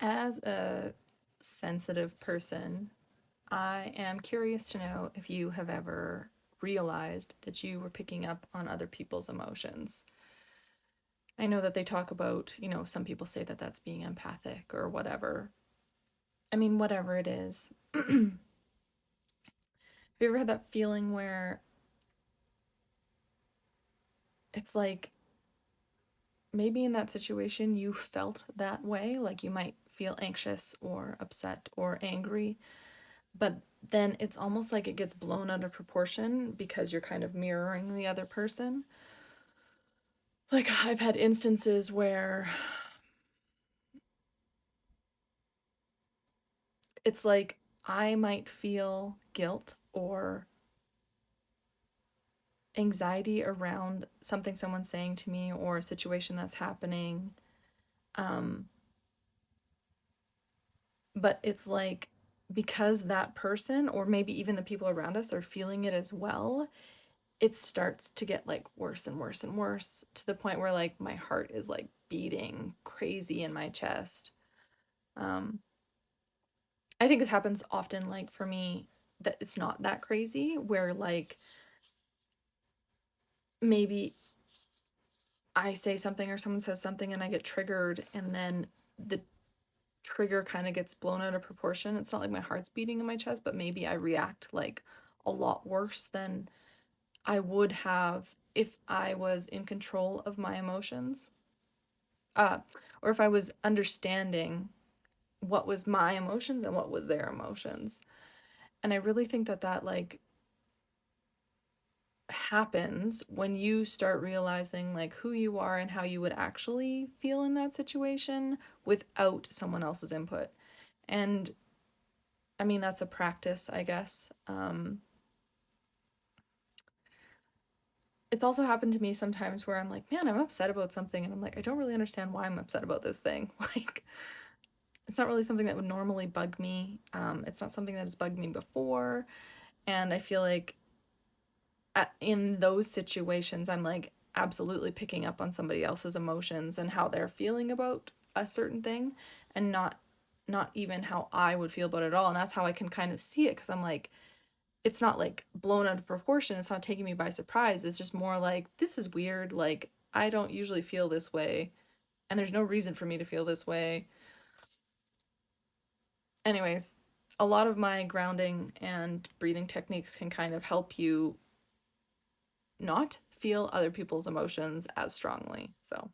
As a sensitive person, I am curious to know if you have ever realized that you were picking up on other people's emotions. I know that they talk about, some people say that that's being empathic or whatever. I mean, whatever it is. Have you ever had that feeling where it's like maybe in that situation you felt that way? Like you might feel anxious or upset or angry, but then it's almost like it gets blown out of proportion because you're kind of mirroring the other person. Like, I've had instances where it's like I might feel guilt or anxiety around something someone's saying to me or a situation that's happening. Um, but it's like because that person, or maybe even the people around us, are feeling it as well, it starts to get like worse and worse and worse to the point where like my heart is like beating crazy in my chest. Um, I think this happens often, like for me, that it's not that crazy, where like maybe I say something or someone says something and I get triggered, and then the trigger kind of gets blown out of proportion. It's not like my heart's beating in my chest, but maybe I react like a lot worse than I would have if I was in control of my emotions. Uh, or if I was understanding what was my emotions and what was their emotions. And I really think that that like happens when you start realizing like who you are and how you would actually feel in that situation without someone else's input. And I mean, that's a practice, I guess. It's also happened to me sometimes where I'm like, man, I'm upset about something. And I'm like, I don't really understand why I'm upset about this thing. Like, it's not really something that would normally bug me. It's not something that has bugged me before. And I feel like in those situations, I'm like absolutely picking up on somebody else's emotions and how they're feeling about a certain thing, and not even how I would feel about it at all. And that's how I can kind of see it, because I'm like, it's not like blown out of proportion. It's not taking me by surprise. It's just more like, this is weird. Like, I don't usually feel this way, and there's no reason for me to feel this way. Anyways, a lot of my grounding and breathing techniques can kind of help you not feel other people's emotions as strongly. So,